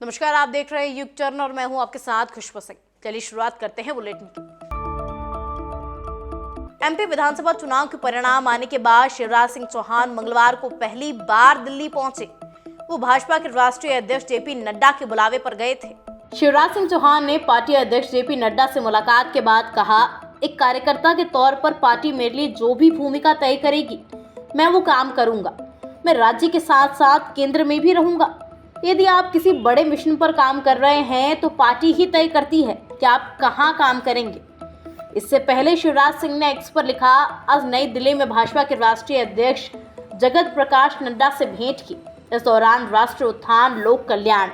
नमस्कार, आप देख रहे हैं युग टर्न और मैं हूं आपके साथ खुशबू सिंह। चलिए शुरुआत करते हैं बुलेटिन की। एमपी विधानसभा चुनाव के परिणाम आने के बाद शिवराज सिंह चौहान मंगलवार को पहली बार दिल्ली पहुंचे। वो भाजपा के राष्ट्रीय अध्यक्ष जेपी नड्डा के बुलावे पर गए थे। शिवराज सिंह चौहान ने पार्टी अध्यक्ष जेपी नड्डा से मुलाकात के बाद कहा, एक कार्यकर्ता के तौर पर पार्टी मेरे लिए जो भी भूमिका तय करेगी मैं वो काम करूंगा। मैं राज्य के साथ साथ केंद्र में भी रहूंगा। यदि आप किसी बड़े मिशन पर काम कर रहे हैं तो पार्टी ही तय करती है कि आप कहां काम करेंगे। इससे पहले शिवराज सिंह ने एक्स पर लिखा, आज नई दिल्ली में भाजपा के राष्ट्रीय अध्यक्ष जगत प्रकाश नड्डा से भेंट की। इस दौरान राष्ट्र उत्थान, लोक कल्याण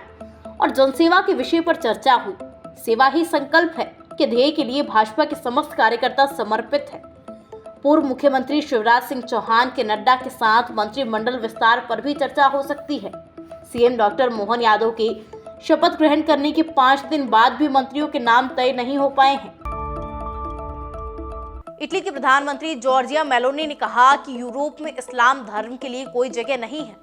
और जनसेवा के विषय पर चर्चा हुई। सेवा ही संकल्प है के ध्येय के लिए भाजपा के समस्त कार्यकर्ता समर्पित है। पूर्व मुख्यमंत्री शिवराज सिंह चौहान के नड्डा के साथ मंत्रिमंडल विस्तार पर भी चर्चा हो सकती है। सीएम डॉक्टर मोहन यादव के शपथ ग्रहण करने के 5 दिन बाद भी मंत्रियों के नाम तय नहीं हो पाए हैं। इटली के प्रधानमंत्री जॉर्जिया मेलोनी ने कहा कि यूरोप में इस्लाम धर्म के लिए कोई जगह नहीं है।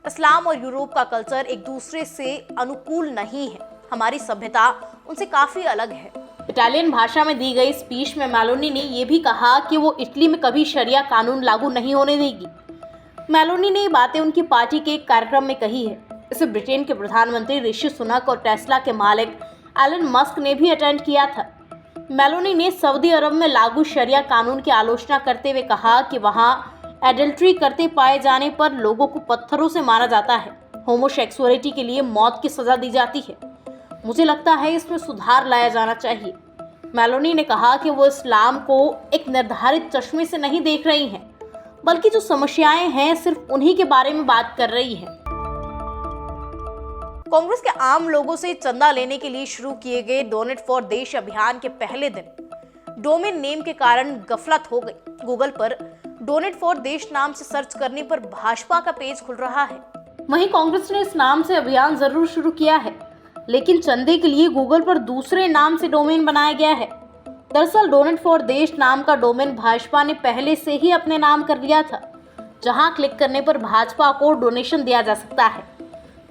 इस्लाम और यूरोप का कल्चर एक दूसरे से अनुकूल नहीं है। हमारी सभ्यता उनसे काफी अलग है। इटालियन भाषा में दी गई स्पीच में मेलोनी ने यह भी कहा कि वो इटली में कभी शरिया कानून लागू नहीं होने देगी। मेलोनी ने ये बातें उनकी पार्टी के एक कार्यक्रम में कही है। इसे ब्रिटेन के प्रधानमंत्री ऋषि सुनक और टेस्ला के मालिक एलन मस्क ने भी अटेंड किया था। मेलोनी ने सऊदी अरब में लागू शरिया कानून की आलोचना करते हुए कहा कि वहां एडल्ट्री करते पाए जाने पर लोगों को पत्थरों से मारा जाता है। होमोसेक्सुअलिटी के लिए मौत की सजा दी जाती है। मुझे लगता है इसमें सुधार लाया जाना चाहिए। मेलोनी ने कहा कि वो इस्लाम को एक निर्धारित चश्मे से नहीं देख रही हैं, बल्कि जो समस्याएं हैं सिर्फ उन्हीं के बारे में बात कर रही हैं। कांग्रेस के आम लोगों से चंदा लेने के लिए शुरू किए गए डोनेट फॉर देश अभियान के पहले दिन डोमेन नेम के कारण गफलत हो गई। गूगल पर डोनेट फॉर देश नाम से सर्च करने पर भाजपा का पेज खुल रहा है। वहीं कांग्रेस ने इस नाम से अभियान जरूर शुरू किया है, लेकिन चंदे के लिए गूगल पर दूसरे नाम से डोमेन बनाया गया है। दरअसल डोनेट फॉर देश नाम का डोमेन भाजपा ने पहले से ही अपने नाम कर लिया था, जहां क्लिक करने पर भाजपा को डोनेशन दिया जा सकता है।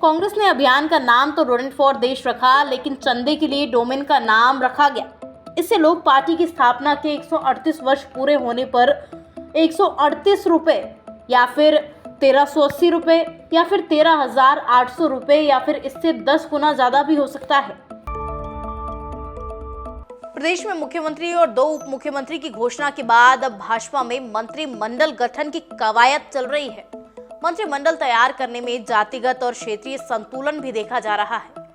कांग्रेस ने अभियान का नाम तो डोनेट फॉर देश रखा, लेकिन चंदे के लिए डोमेन का नाम रखा गया। इससे लोग पार्टी की स्थापना के 138 वर्ष पूरे होने पर 138 रुपए या फिर 1380 रुपए या फिर 13,800 रुपए या फिर इससे 10 गुना ज्यादा भी हो सकता है। प्रदेश में मुख्यमंत्री और 2 उप मुख्यमंत्री की घोषणा के बाद अब भाजपा में मंत्रिमंडल गठन की कवायद चल रही है। मंत्रिमंडल तैयार करने में जातिगत और क्षेत्रीय संतुलन भी देखा जा रहा है,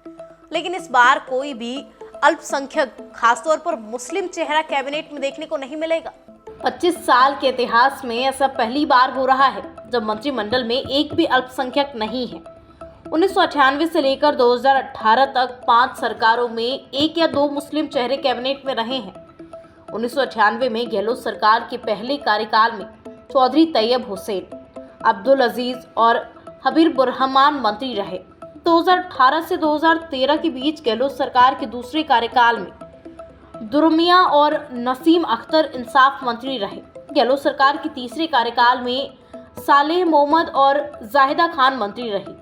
लेकिन इस बार कोई भी अल्पसंख्यक, खासतौर पर मुस्लिम चेहरा कैबिनेट में देखने को नहीं मिलेगा। 25 साल के इतिहास में ऐसा पहली बार हो रहा है जब मंत्रिमंडल में एक भी अल्पसंख्यक नहीं है। 1998 से लेकर 2018 तक 5 सरकारों में 1 या 2 मुस्लिम चेहरे कैबिनेट में रहे हैं। 1998 में गहलोत सरकार के पहले कार्यकाल में चौधरी तैयब हुसैन, अब्दुल अजीज और हबीब रहमान मंत्री रहे। 2018 से 2013 के बीच गहलोत सरकार के दूसरे कार्यकाल में दुरमिया और नसीम अख्तर इंसाफ मंत्री रहे। गहलोत सरकार के तीसरे कार्यकाल में सालेह मोहम्मद और जाहिदा खान मंत्री रही।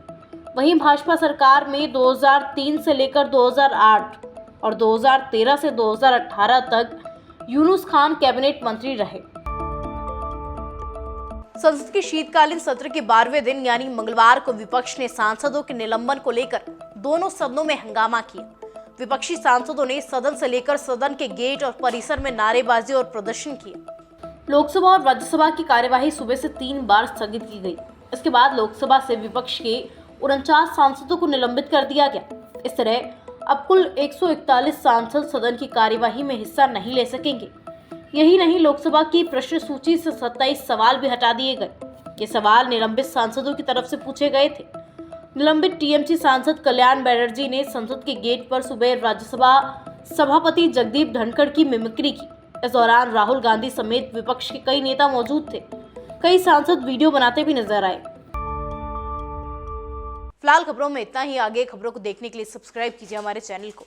वहीं भाजपा सरकार में 2003 से लेकर 2008 और 2013 से 2018 तक यूनुस खान कैबिनेट मंत्री रहे। संसद के शीतकालीन सत्र के 12वें दिन यानी मंगलवार को विपक्ष ने सांसदों के निलंबन को लेकर दोनों सदनों में हंगामा किया। विपक्षी सांसदों ने सदन से लेकर सदन के गेट और परिसर में नारेबाजी और प्रदर्शन किया। लोकसभा और राज्यसभा की कार्यवाही सुबह से 3 बार स्थगित की गई। इसके बाद लोकसभा से विपक्ष के 49 सांसदों को निलंबित कर दिया गया। इस तरह अब कुल 141 सांसद सदन की कार्यवाही में हिस्सा नहीं ले सकेंगे। यही नहीं, लोकसभा की प्रश्न सूची से 27 सवाल भी हटा दिए गए। ये सवाल निलंबित सांसदों की तरफ से पूछे गए थे। निलंबित टीएमसी सांसद कल्याण बैनर्जी ने संसद के गेट पर सुबह राज्यसभा सभापति जगदीप धनखड़ की मिमिक्री की। इस दौरान राहुल गांधी समेत विपक्ष के कई नेता मौजूद थे। कई सांसद वीडियो बनाते भी नजर आए। फिलहाल खबरों में इतना ही। आगे खबरों को देखने के लिए सब्सक्राइब कीजिए हमारे चैनल को।